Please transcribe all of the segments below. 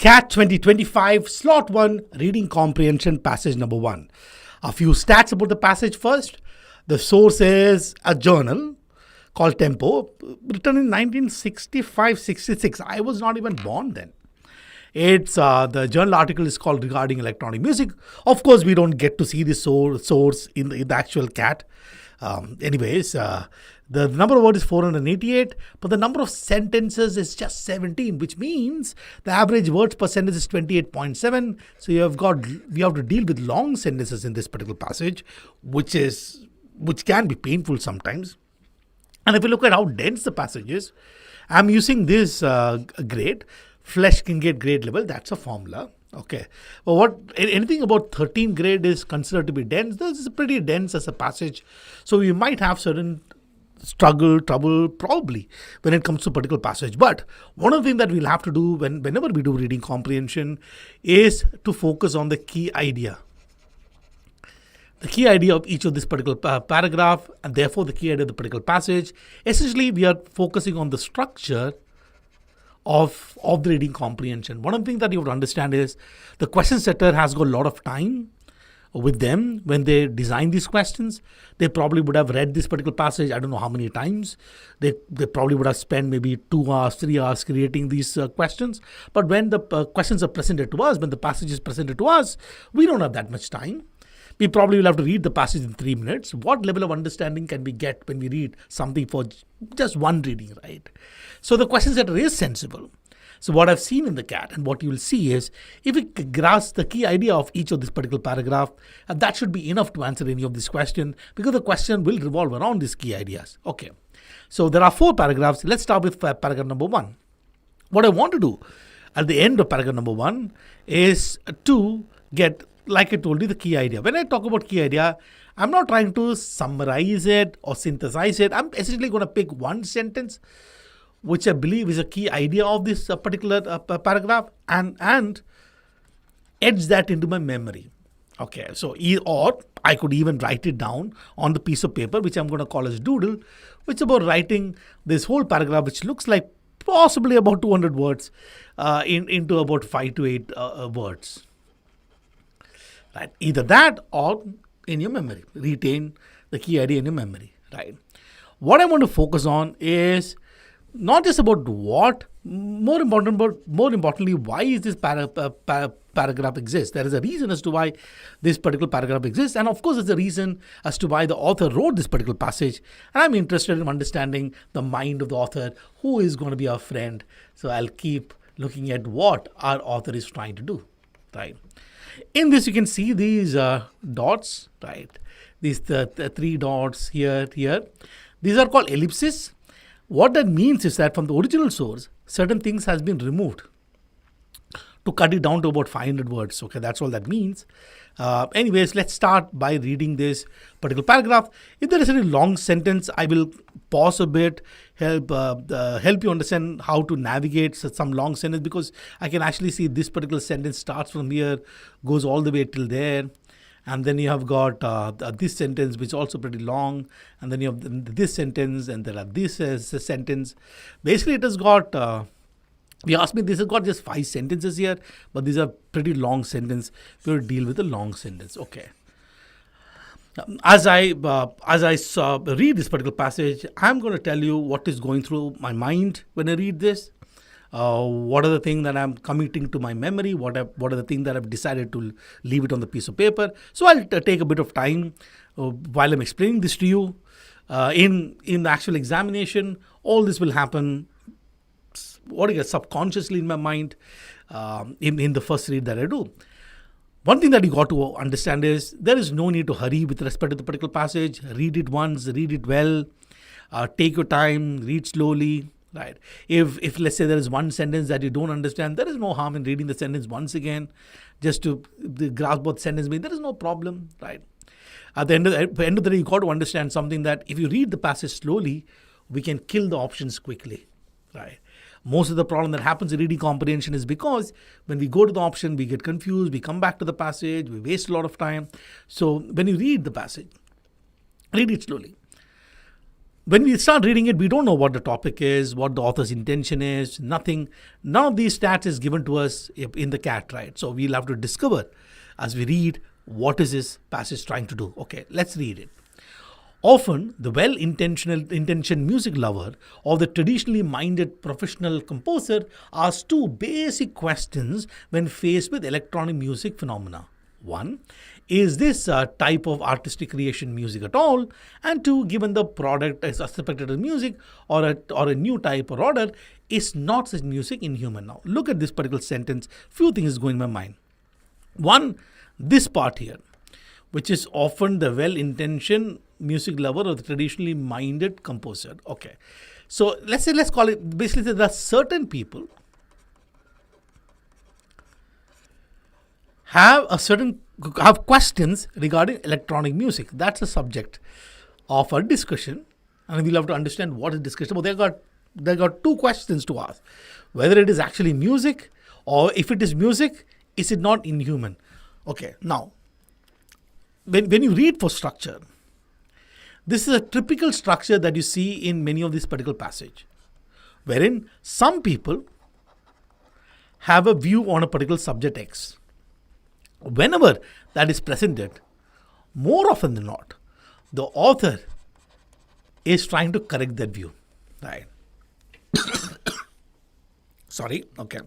CAT 2025, Slot 1, Reading Comprehension, Passage number 1. A few stats about the passage first. The source is a journal called Tempo, written in 1965-66. I was not even born then. It's the journal article is called Regarding Electronic Music. Of course, we don't get to see the source in the actual CAT. The number of words is 488, but the number of sentences is just 17, which means the average words per sentence is 28.7. So we have to deal with long sentences in this particular passage, which can be painful sometimes. And if you look at how dense the passage is, I'm using this grade. Flesh can get grade level. That's a formula. Okay. Well, anything about 13 grade is considered to be dense. This is pretty dense as a passage. So you might have certain trouble probably when it comes to a particular passage. But one of the things that we'll have to do whenever we do reading comprehension is to focus on the key idea. The key idea of each of this particular paragraph, and therefore the key idea of the particular passage. Essentially, we are focusing on the structure of the reading comprehension. One of the things that you have to understand is the question setter has got a lot of time with them when they design these questions. They probably would have read this particular passage, I don't know how many times. They probably would have spent maybe 2 hours, 3 hours creating these questions. But when the questions are presented to us, when the passage is presented to us, we don't have that much time. We probably will have to read the passage in 3 minutes. What level of understanding can we get when we read something for just one reading, right? So the question setter is sensible. So what I've seen in the CAT and what you will see is, if we grasp the key idea of each of this particular paragraph, that should be enough to answer any of this question, because the question will revolve around these key ideas. Okay. So there are 4 paragraphs. Let's start with paragraph number 1. What I want to do at the end of paragraph number 1 is to get, like I told you, the key idea. When I talk about key idea, I'm not trying to summarize it or synthesize it. I'm essentially going to pick one sentence which I believe is a key idea of this particular paragraph and etch that into my memory. Okay, so or I could even write it down on the piece of paper, which I'm going to call as doodle, which is about writing this whole paragraph, which looks like possibly about 200 words into about 5 to 8 words. Right, either that or in your memory. Retain the key idea in your memory. Right. What I want to focus on is not just about what, more importantly, why is this paragraph exists. There is a reason as to why this particular paragraph exists, and of course there's a reason as to why the author wrote this particular passage. And I'm interested in understanding the mind of the author, who is going to be our friend. So I'll keep looking at what our author is trying to do. Right. In this, you can see these dots, right? These the 3 dots here. These are called ellipses. What that means is that from the original source, certain things has been removed to cut it down to about 500 words. Okay, that's all that means. Anyways, let's start by reading this particular paragraph. If there is any long sentence, I will pause a bit, help you understand how to navigate some long sentence, because I can actually see this particular sentence starts from here, goes all the way till there. And then you have got this sentence, which is also pretty long. And then you have this sentence, and there are this sentence. Basically, it has got, if you ask me, this has got just 5 sentences here, but these are pretty long sentences. We'll deal with a long sentence. Okay. As I read this particular passage, I'm going to tell you what is going through my mind when I read this. What are the things that I'm committing to my memory? What are the things that I've decided to leave it on the piece of paper? So I'll take a bit of time while I'm explaining this to you. In the actual examination, all this will happen subconsciously in my mind in the first read that I do. One thing that you got to understand is there is no need to hurry with respect to the particular passage. Read it once, read it well, take your time, read slowly. Right. If let's say there is one sentence that you don't understand, there is no harm in reading the sentence once again, just to grasp what sentence means. There is no problem, right? At the end of the day, you got to understand something, that if you read the passage slowly, we can kill the options quickly, right? Most of the problem that happens in reading comprehension is because when we go to the option, we get confused, we come back to the passage, we waste a lot of time. So when you read the passage, read it slowly. when we start reading it, we don't know what the topic is, what the author's intention is, nothing. None of these stats is given to us in the cat, right? So we'll have to discover as we read what is this passage trying to do. Okay, let's read it. Often, the well-intentioned music lover or the traditionally minded professional composer asks two basic questions when faced with electronic music phenomena. One, is this a type of artistic creation music at all? And two, given the product is suspected as music or a new type or order, is not such music inhuman? Now, look at this particular sentence. Few things going in my mind. One, this part here, which is often the well-intentioned music lover or the traditionally minded composer. Okay. So let's call it, basically there are certain people have questions regarding electronic music. That's the subject of our discussion, and we'll have to understand what is discussion. But they got two questions to ask: whether it is actually music, or if it is music, is it not inhuman? Okay. Now, when you read for structure, this is a typical structure that you see in many of these particular passage, wherein some people have a view on a particular subject X. Whenever that is presented, more often than not, the author is trying to correct that view, right? Sorry, okay.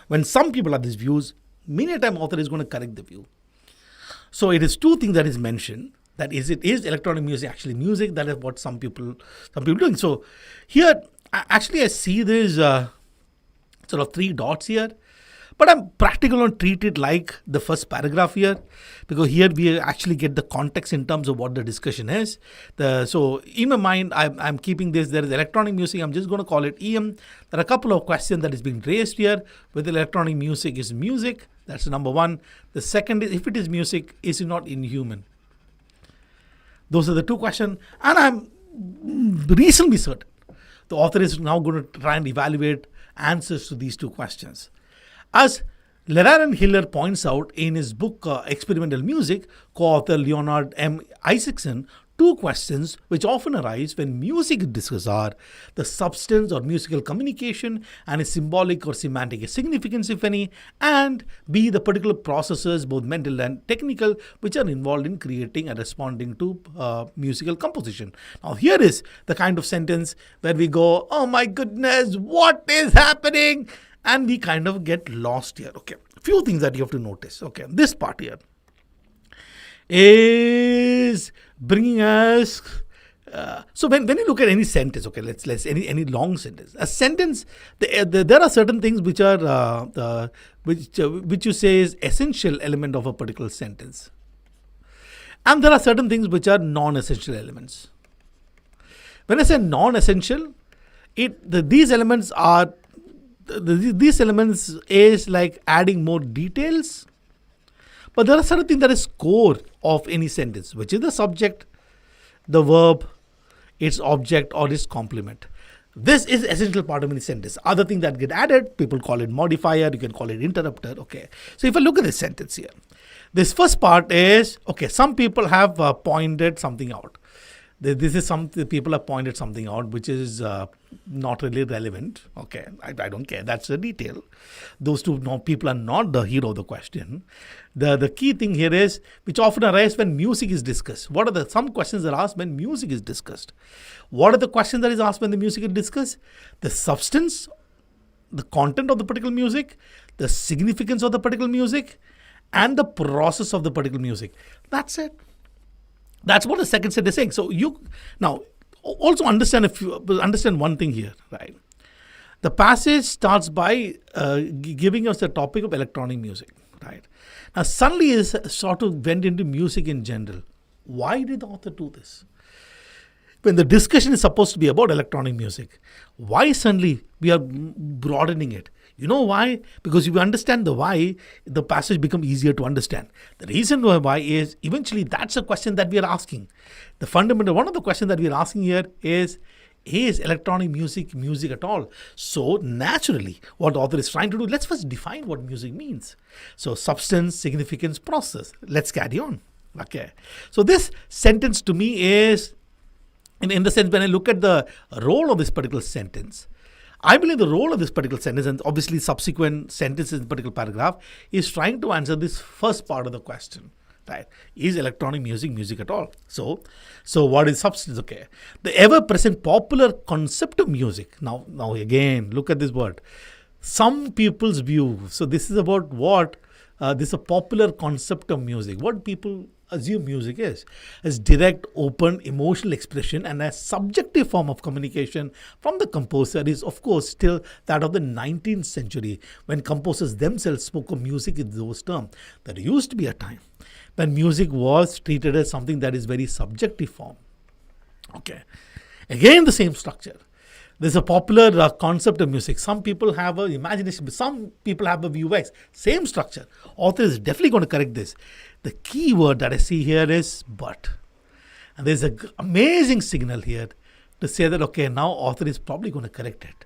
When some people have these views, many a time author is going to correct the view. So it is two things that is mentioned. That is electronic music actually music? That is what some people doing. So here, actually, I see there's sort of three dots here. But I'm practical on treat it like the first paragraph here, because here we actually get the context in terms of what the discussion is. So in my mind, I'm keeping this. There is electronic music. I'm just going to call it EM. There are a couple of questions that is being raised here. Whether electronic music is music, that's number one. The second is, if it is music, is it not inhuman? Those are the two questions. And I'm reasonably certain the author is now going to try and evaluate answers to these two questions. As Leraran Hiller points out in his book Experimental Music, co-author Leonard M. Isaacson, two questions which often arise when music is discussed are the substance or musical communication and its symbolic or semantic significance, if any, and B, the particular processes, both mental and technical, which are involved in creating and responding to musical composition. Now, here is the kind of sentence where we go, oh my goodness, what is happening? And we kind of get lost here. Okay, few things that you have to notice. Okay, this part here is bringing us. So when you look at any sentence, okay, let's any long sentence, a sentence, there are certain things which are which you say is essential element of a particular sentence, and there are certain things which are non-essential elements. When I say non-essential, these elements are. These elements is like adding more details, but there are certain things that is core of any sentence, which is the subject, the verb, its object, or its complement. This is essential part of any sentence. Other things that get added, people call it modifier, you can call it interrupter. Okay, so if I look at this sentence here, this first part is, okay, some people have pointed something out. This is something people have pointed something out which is not really relevant. Okay, I don't care. That's a detail. Those two people are not the hero of the question. The key thing here is, which often arises when music is discussed. What are some questions that are asked when music is discussed? What are the questions that is asked when the music is discussed? The substance, the content of the particular music, the significance of the particular music, and the process of the particular music. That's it. That's what the second set is saying. So you now also understand one thing here, right? The passage starts by giving us the topic of electronic music, right? Now suddenly is sort of went into music in general. Why did the author do this? When the discussion is supposed to be about electronic music, why suddenly we are broadening it? You know why? Because if you understand the why, the passage becomes easier to understand. The reason why is eventually that's a question that we are asking. The fundamental, one of the questions that we are asking here is electronic music music at all? So naturally, what the author is trying to do, let's first define what music means. So substance, significance, process. Let's carry on. Okay. So this sentence to me is in the sense, when I look at the role of this particular sentence, I believe the role of this particular sentence and obviously subsequent sentences in the particular paragraph is trying to answer this first part of the question. Right? Is electronic music music at all? So what is substance? Okay. The ever-present popular concept of music. Now again, look at this word. Some people's view. So this is about what? This is a popular concept of music. What people assume music is direct, open, emotional expression and a subjective form of communication from the composer is, of course, still that of the 19th century when composers themselves spoke of music in those terms. There used to be a time when music was treated as something that is very subjective form. Okay. Again, the same structure. There's a popular concept of music. Some people have an imagination, some people have a view X. Same structure. Author is definitely going to correct this. The key word that I see here is but. And there's an amazing signal here to say that, okay, now author is probably going to correct it.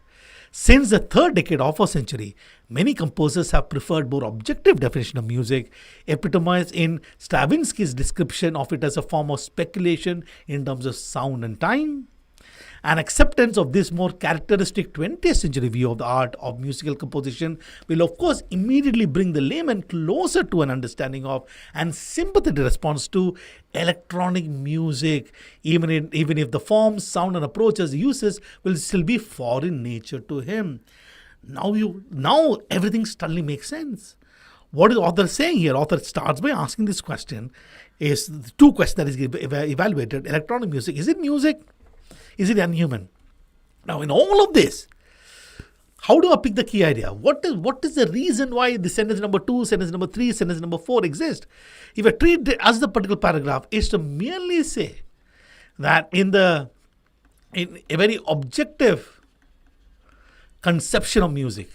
Since the third decade of our century, many composers have preferred more objective definition of music, epitomized in Stravinsky's description of it as a form of speculation in terms of sound and time. An acceptance of this more characteristic 20th century view of the art of musical composition will, of course, immediately bring the layman closer to an understanding of and sympathetic response to electronic music, even if the forms, sound, and approaches uses will still be foreign nature to him. Now everything suddenly makes sense. What is author saying here? Author starts by asking this question. Is the two questions that is evaluated. Electronic music, is it music? Is it unhuman? Now, in all of this, how do I pick the key idea? What is the reason why the sentence number 2, sentence number 3, sentence number 4 exist? If I treat it as the particular paragraph, is to merely say that in a very objective conception of music,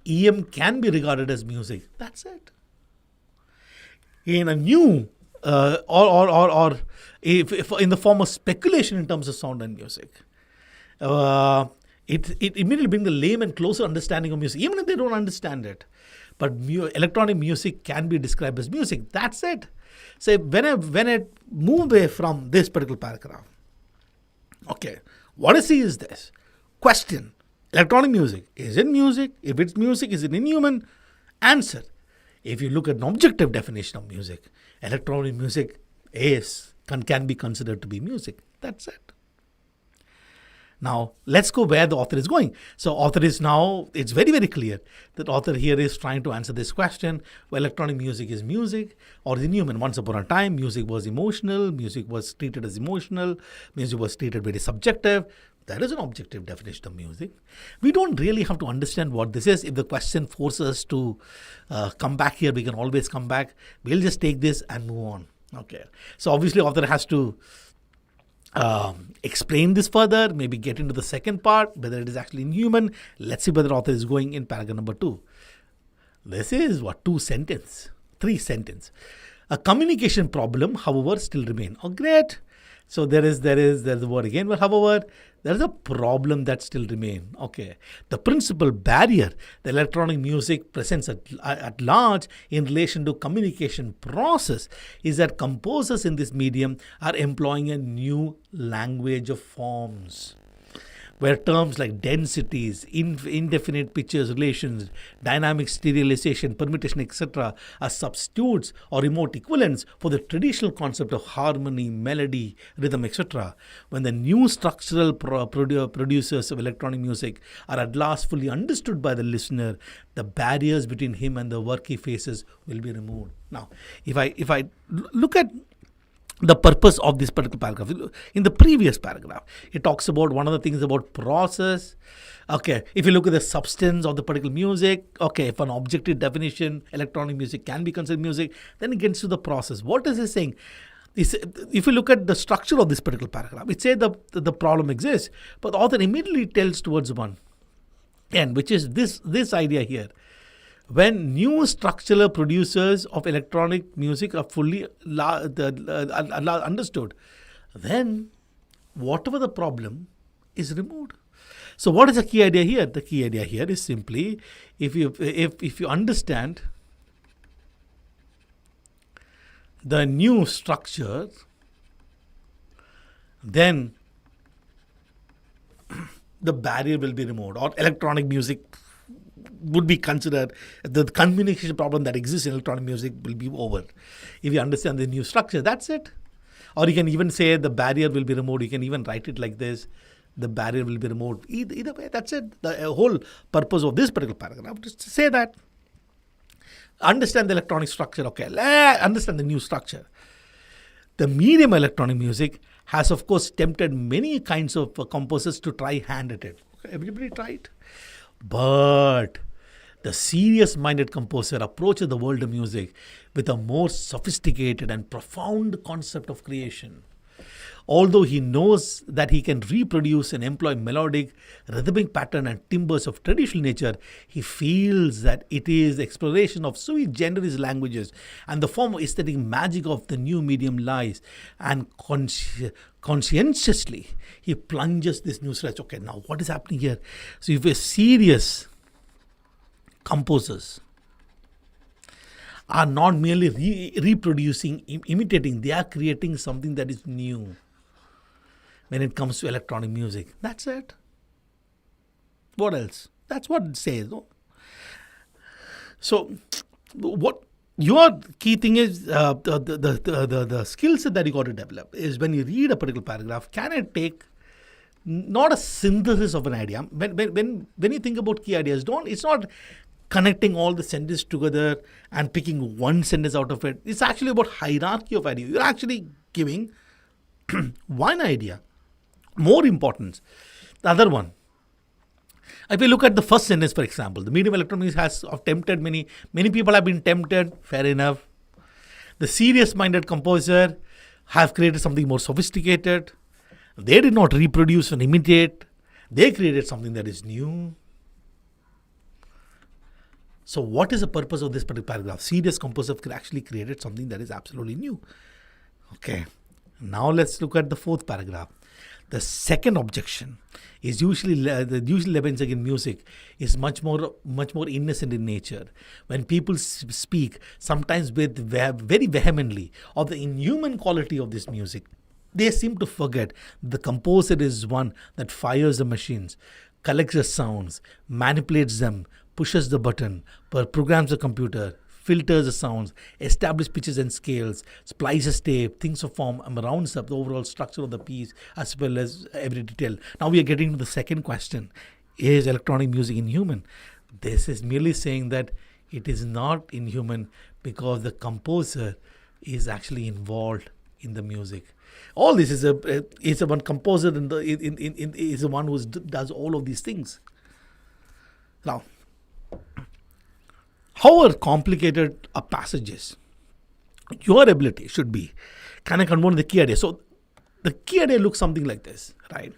EM can be regarded as music. That's it. In a new or if in the form of speculation in terms of sound and music, it immediately brings the layman closer understanding of music, even if they don't understand it. But electronic music can be described as music. That's it. So when I move away from this particular paragraph, okay, what I see is this question: electronic music, is it music? If it's music, is it inhuman? Answer: if you look at an objective definition of music, electronic music can be considered to be music. That's it. Now, let's go where the author is going. So, author is now, it's very, very clear that author here is trying to answer this question. Well, electronic music is music or is inhuman. Once upon a time, music was emotional. Music was treated as emotional. Music was treated very subjective. That is an objective definition of music. We don't really have to understand what this is. If the question forces us to come back here, we can always come back. We'll just take this and move on. Okay. So obviously, author has to explain this further, maybe get into the second part, whether it is actually inhuman. Let's see whether author is going in paragraph number 2. This is what? 3 sentence. A communication problem, however, still remain. Oh, great. So there's the word again. But however, there is a problem that still remain. Okay. The principal barrier the electronic music presents at large in relation to communication process is that composers in this medium are employing a new language of forms, where terms like densities, indefinite pictures, relations, dynamic serialization, permutation, etc. are substitutes or remote equivalents for the traditional concept of harmony, melody, rhythm, etc. When the new structural producers of electronic music are at last fully understood by the listener, the barriers between him and the work he faces will be removed. Now, if I look at the purpose of this particular paragraph. In the previous paragraph, it talks about one of the things about process. Okay, if you look at the substance of the particular music, okay, if an objective definition, electronic music can be considered music, then it gets to the process. What is it saying? If you look at the structure of this particular paragraph, it says the problem exists, but the author immediately tells towards one end, which is this idea here. When new structural producers of electronic music are fully understood, then whatever the problem is removed. So what is the key idea here? The key idea here is simply if you understand the new structure then the barrier will be removed, or electronic music would be considered, the communication problem that exists in electronic music will be over. If you understand the new structure, that's it. Or you can even say the barrier will be removed. You can even write it like this. The barrier will be removed. Either way, that's it. The whole purpose of this particular paragraph is to say that. Understand the electronic structure. Okay, understand the new structure. The medium electronic music has, of course, tempted many kinds of composers to try hand at it. Okay, everybody tried. But the serious-minded composer approaches the world of music with a more sophisticated and profound concept of creation. Although he knows that he can reproduce and employ melodic, rhythmic pattern and timbres of traditional nature, he feels that it is exploration of sui generis languages and the form of aesthetic magic of the new medium lies. And conscientiously, he plunges this new stretch. Okay, now what is happening here? So if we're serious composers are not merely reproducing, imitating, they are creating something that is new when it comes to electronic music. That's it. What else? That's what it says. No? So, what your key thing is, the skill set that you got to develop is when you read a particular paragraph, can it take not a synthesis of an idea? When you think about key ideas, it's not connecting all the sentences together and picking one sentence out of it. It's actually about hierarchy of ideas. You're actually giving one idea more importance. The other one. If we look at the first sentence, for example, the medium electronics has tempted many people have been tempted. Fair enough. The serious-minded composer have created something more sophisticated. They did not reproduce and imitate. They created something that is new. So what is the purpose of this particular paragraph? Serious composer actually created something that is absolutely new. Okay. Now let's look at the fourth paragraph. The second objection is usually in music is much more innocent in nature. When people speak, sometimes very vehemently, of the inhuman quality of this music, they seem to forget the composer is one that fires the machines, collects the sounds, manipulates them, pushes the button, programs the computer, filters the sounds, establishes pitches and scales, splices tape, thinks of form, and rounds up the overall structure of the piece as well as every detail. Now we are getting to the second question. Is electronic music inhuman? This is merely saying that it is not inhuman because the composer is actually involved in the music. All this is a one composer is the one who does all of these things. Now, however complicated a passage is, your ability should be, can I convert the key idea? So the key idea looks something like this, right?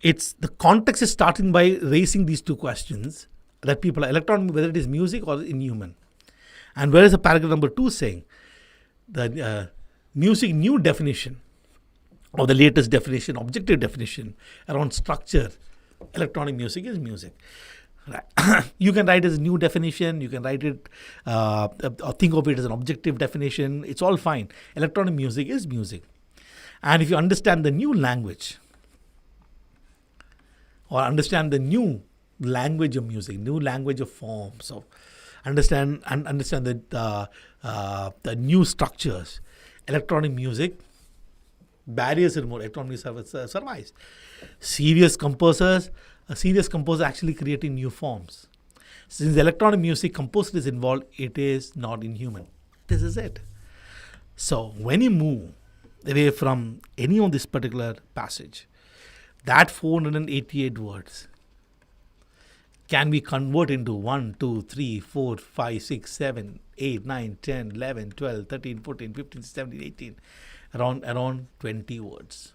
It's the context is starting by raising these two questions that people are electronic, whether it is music or inhuman. And where is the paragraph number 2 saying? The music new definition or the latest definition, objective definition around structure, electronic music is music. Right. You can write as a new definition, you can write it or think of it as an objective definition. It's all fine. Electronic music is music. And if you understand the new language or understand the new language of music, new language of forms, so understand the new structures, electronic music, barriers are more, electronic music survives. A serious composer actually creating new forms. Since electronic music composer is involved, it is not inhuman. This is it. So when you move away from any of this particular passage, that 488 words can be converted into 1, 2, 3, 4, 5, 6, 7, 8, 9, 10, 11, 12, 13, 14, 15, 17, 18, around 20 words.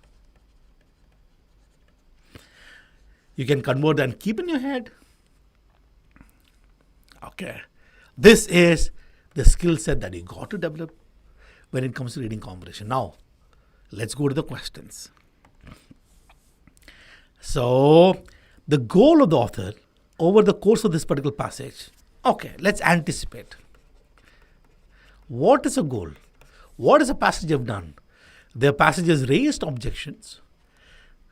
You can convert and keep in your head. Okay. This is the skill set that you got to develop when it comes to reading comprehension. Now, let's go to the questions. So, the goal of the author over the course of this particular passage. Okay, let's anticipate. What is a goal? What is a passage have done? Their passages raised objections.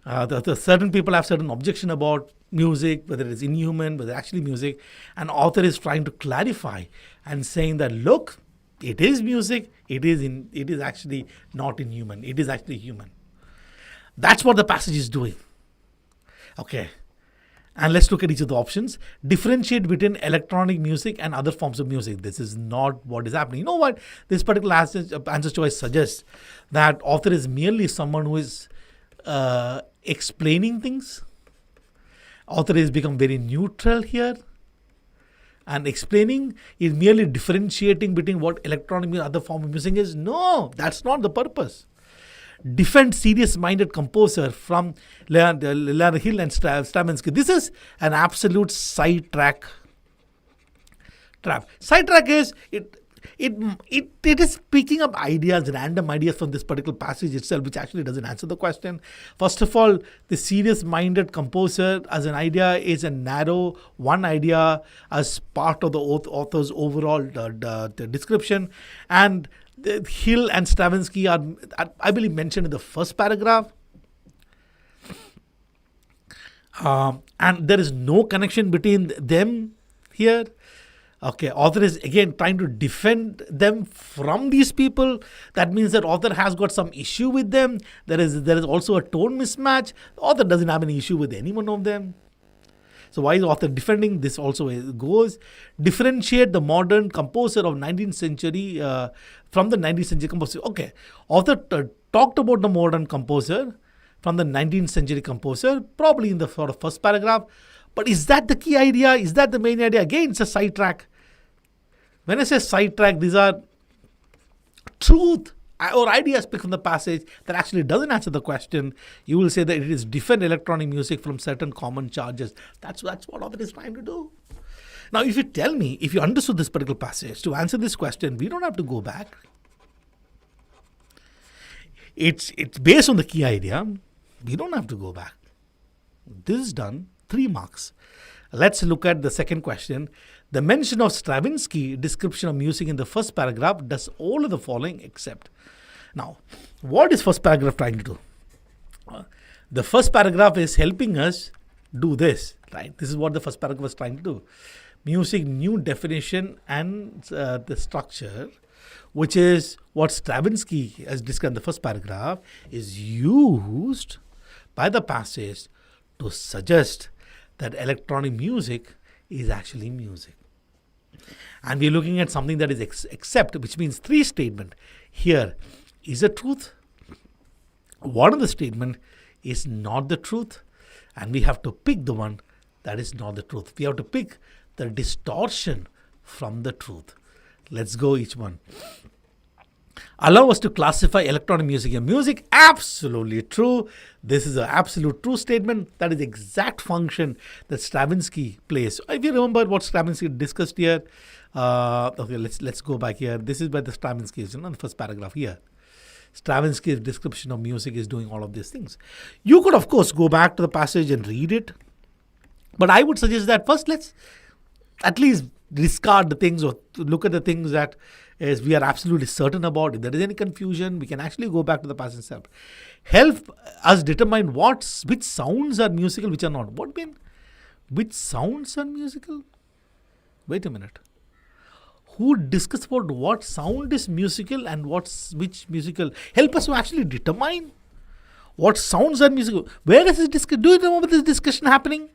The certain people have certain objection about music, whether it's inhuman, whether it's actually music. And author is trying to clarify and saying that, look, it is music, it is actually not inhuman, it is actually human. That's what the passage is doing. Okay. And let's look at each of the options. Differentiate between electronic music and other forms of music. This is not what is happening. You know what? This particular answer choice suggests that author is merely someone who is explaining things. Author has become very neutral here. And explaining is merely differentiating between what electronic music and other form of music is. No, that's not the purpose. Defend serious-minded composer from Leonard Hill and Stravinsky. This is an absolute sidetrack trap. Sidetrack is it is picking up ideas, random ideas from this particular passage itself, which actually doesn't answer the question. First of all, the serious-minded composer as an idea is a narrow one idea as part of the author's overall the description, and Hill and Stravinsky are, I believe, mentioned in the first paragraph. And there is no connection between them here. Okay, author is again trying to defend them from these people. That means that author has got some issue with them. There is also a tone mismatch. The author doesn't have any issue with any one of them. So why is author defending? This also goes. Differentiate the modern composer of 19th century from the 19th century composer. Okay, author talked about the modern composer from the 19th century composer, probably in the sort of first paragraph. But is that the key idea? Is that the main idea? Again, it's a sidetrack. When I say sidetrack, these are truth or ideas picked from the passage that actually doesn't answer the question. You will say that it is defend electronic music from certain common charges. That's what author is trying to do. Now, if you tell me, if you understood this particular passage, to answer this question, we don't have to go back. It's based on the key idea. We don't have to go back. This is done. 3 marks. Let's look at the second question. The mention of Stravinsky description of music in the first paragraph does all of the following except. Now, what is first paragraph trying to do? The first paragraph is helping us do this, right? This is what the first paragraph was trying to do. Music, new definition and the structure, which is what Stravinsky has described in the first paragraph, is used by the passage to suggest that electronic music is actually music. And we're looking at something that is except, which means 3 statement. Here is a truth. One of the statement is not the truth. And we have to pick the one that is not the truth. We have to pick the distortion from the truth. Let's go each one. Allow us to classify electronic music and music. Absolutely true. This is an absolute true statement. That is the exact function that Stravinsky plays. If you remember what Stravinsky discussed here, okay, let's go back here. This is where the Stravinsky is in the first paragraph here. Stravinsky's description of music is doing all of these things. You could, of course, go back to the passage and read it. But I would suggest that first let's at least discard the things or look at the things that is we are absolutely certain about. If there is any confusion, we can actually go back to the passage itself. Help us determine which sounds are musical, which are not. What mean? Which sounds are musical? Wait a minute. Who discuss about what sound is musical and which musical? Help us to actually determine what sounds are musical. Where is this discussion? Do you remember this discussion happening?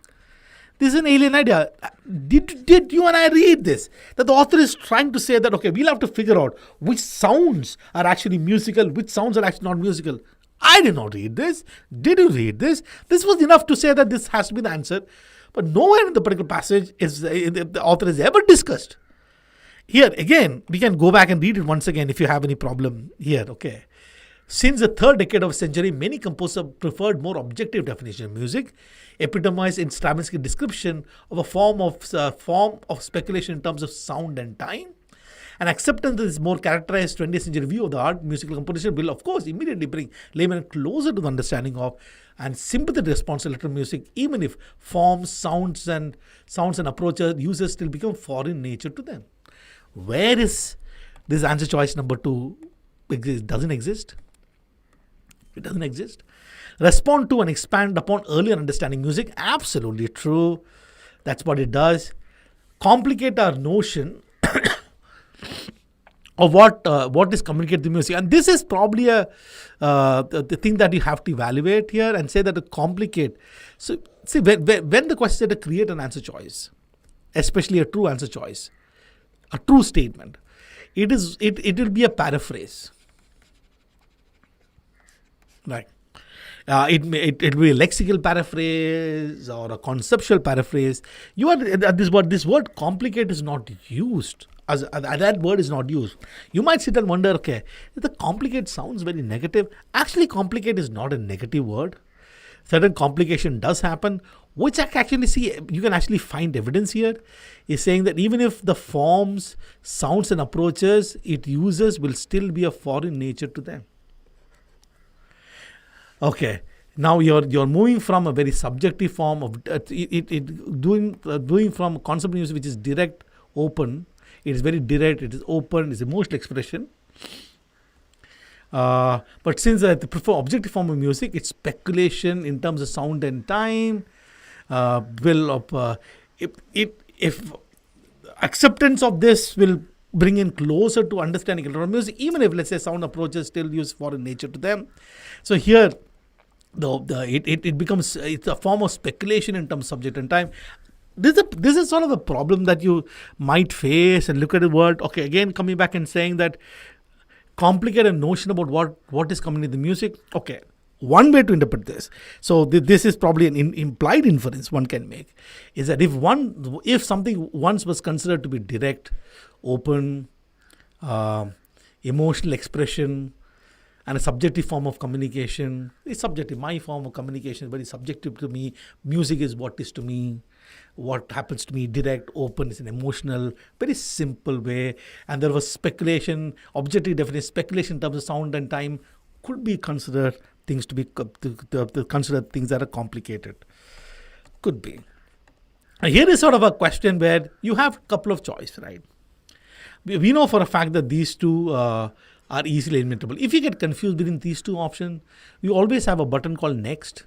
This is an alien idea. Did you and I read this? That the author is trying to say that, okay, we'll have to figure out which sounds are actually musical, which sounds are actually not musical. I did not read this. Did you read this? This was enough to say that this has to be the answer. But nowhere in the particular passage is the author has ever discussed. Here, again, we can go back and read it once again if you have any problem here, okay. Since the 3rd decade of the century, many composers preferred more objective definition of music, epitomized in Stravinsky's description of a form of speculation in terms of sound and time. And acceptance of this more characterized 20th century view of the art, musical composition will, of course, immediately bring laymen closer to the understanding of and sympathetic response to electronic music, even if forms, sounds and approaches, users still become foreign in nature to them. Where is this answer choice number 2? Doesn't exist. It doesn't exist. Respond to and expand upon earlier understanding music. Absolutely true. That's what it does. Complicate our notion of what is communicated to music. And this is probably the thing that you have to evaluate here and say that it complicate. So see, when the question is to create an answer choice, especially a true answer choice, a true statement, it will be a paraphrase. Right. It will be a lexical paraphrase or a conceptual paraphrase. This word complicate is not used. That word is not used. You might sit and wonder, okay, the complicate sounds very negative. Actually, complicate is not a negative word. Certain complication does happen, which I can actually see, you can actually find evidence here, is saying that even if the forms, sounds and approaches it uses will still be a foreign nature to them. Okay, now you're moving from a very subjective form of doing from concept music, which is direct, open. It is very direct. It is open. It's emotional expression. But since I prefer objective form of music, it's speculation in terms of sound and time. If acceptance of this will bring in closer to understanding electronic music, even if, let's say, sound approaches still use foreign nature to them. So here, it becomes, it's a form of speculation in terms of subject and time. This is sort of a problem that you might face and look at the word. Okay, again, coming back and saying that complicate a notion about what is coming in the music. Okay, one way to interpret this. So this is probably an implied inference one can make, is that if something once was considered to be direct, open, emotional expression, and a subjective form of communication. It's subjective. My form of communication is very subjective to me. Music is what is to me. What happens to me, direct, open, is an emotional, very simple way. And there was speculation, objective definition, speculation in terms of sound and time could be considered things to consider things that are complicated. Could be. And here is sort of a question where you have a couple of choices, right? We know for a fact that these two are easily eliminable. If you get confused between these two options, you always have a button called next.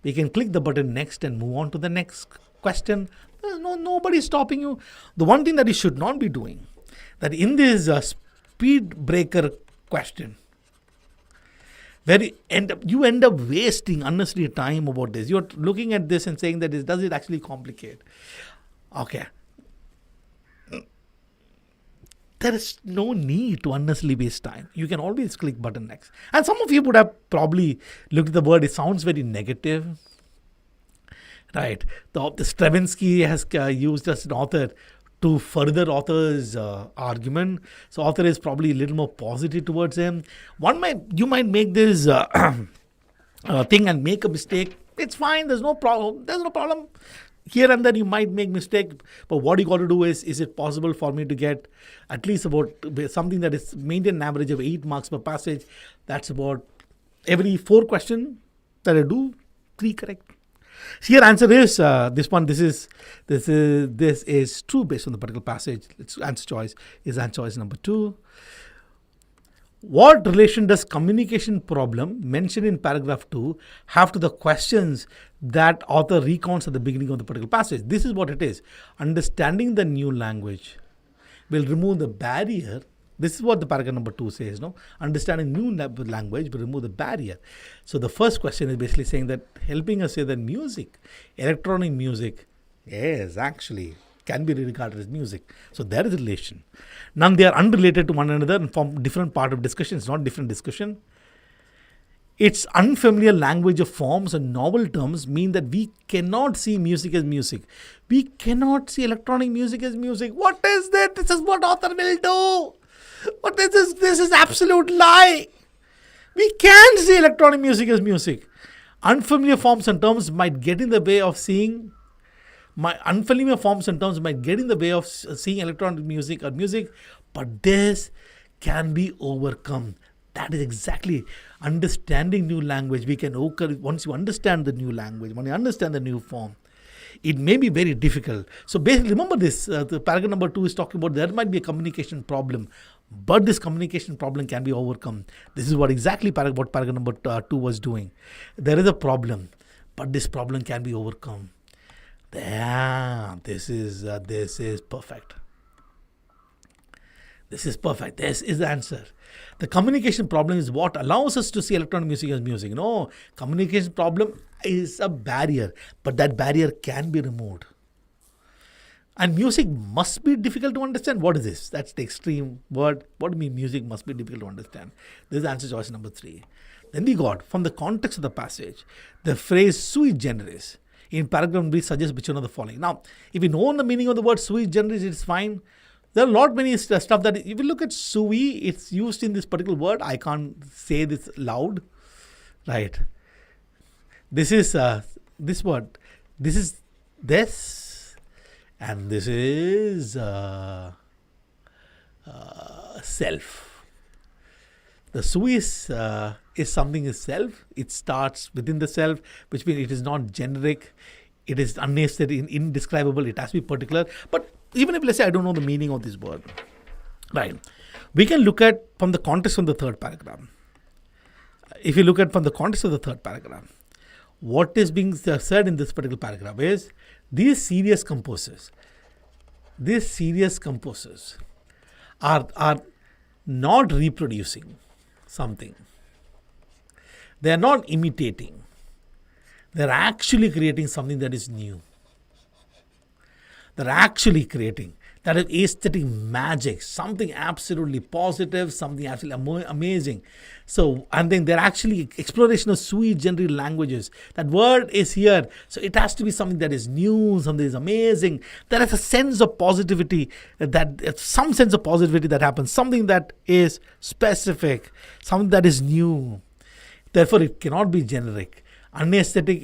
We can click the button next and move on to the next question. Nobody stopping you. The one thing that you should not be doing, that in this speed breaker question, where you end up wasting unnecessary time about this. You're looking at this and saying that does it actually complicate? Okay. There is no need to unnecessarily waste time. You can always click button next. And some of you would have probably looked at the word. It sounds very negative. Right. The Stravinsky has used as an author to further author's argument. So author is probably a little more positive towards him. You might make this thing and make a mistake. It's fine. There's no problem. Here and there you might make mistake, but what you got to do is it possible for me to get at least about something that is maintain an average of 8 marks per passage? That's about every 4 questions that I do, 3 correct. Here answer is this one. This is true based on the particular passage. Its answer choice is answer choice number 2. What relation does communication problem mentioned in paragraph 2 have to the questions that author recounts at the beginning of the particular passage? This is what it is. Understanding the new language will remove the barrier. This is what the paragraph number 2 says, no? Understanding new language will remove the barrier. So the first question is basically saying that, helping us say that music, electronic music, is actually can be regarded as music. So there is a relation. Now they are unrelated to one another and form different part of discussion. It's not different discussion. Its unfamiliar language of forms and novel terms mean that we cannot see music as music. We cannot see electronic music as music. What is that? This is what author will do. But this is absolute lie. We can see electronic music as music. Unfamiliar forms and terms might get in the way of seeing electronic music or music, but this can be overcome. That is exactly understanding new language. Once you understand the new language, when you understand the new form, it may be very difficult. So basically, remember this, the paragraph number 2 is talking about there might be a communication problem, But this communication problem can be overcome. This is what exactly what paragraph number 2 was doing. There is a problem, but this problem can be overcome. This is perfect. This is perfect. This is the answer. The communication problem is what allows us to see electronic music as music. No, communication problem is a barrier, but that barrier can be removed. And music must be difficult to understand. What is this? That's the extreme word. What do you mean music must be difficult to understand? This is answer choice number 3. Then we got, from the context of the passage, the phrase sui generis in paragraph B suggests which one of the following. Now, if you know the meaning of the word sui generis, it's fine. There are a lot many stuff that, if you look at sui, it's used in this particular word. I can't say this loud. Right. This is this word. This is this. And this is self. The sui is something is self. It starts within the self, which means it is not generic. It is unnecessary, indescribable. It has to be particular. But even if, let's say, I don't know the meaning of this word, right? We can look at from the context of the third paragraph. If you look at from the context of the third paragraph, what is being said in this particular paragraph is these serious composers are not reproducing something. They are not imitating. They are actually creating something that is new. They're actually creating that is aesthetic magic, something absolutely positive, something absolutely amazing. So, and then they're actually exploration of sui generis languages. That word is here. So it has to be something that is new, something that is amazing. There is a sense of positivity, some sense of positivity that happens, something that is specific, something that is new. Therefore, it cannot be generic. Unaesthetic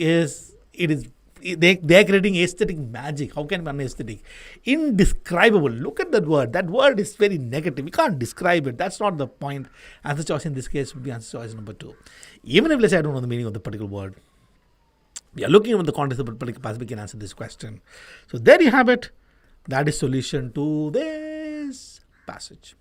they are creating aesthetic magic. How can it be unaesthetic? Indescribable. Look at that word. That word is very negative. We can't describe it. That's not the point. Answer choice in this case would be answer choice number 2. Even if, let's say, I don't know the meaning of the particular word, we are looking at the context of the particular passage, we can answer this question. So there you have it. That is solution to this passage.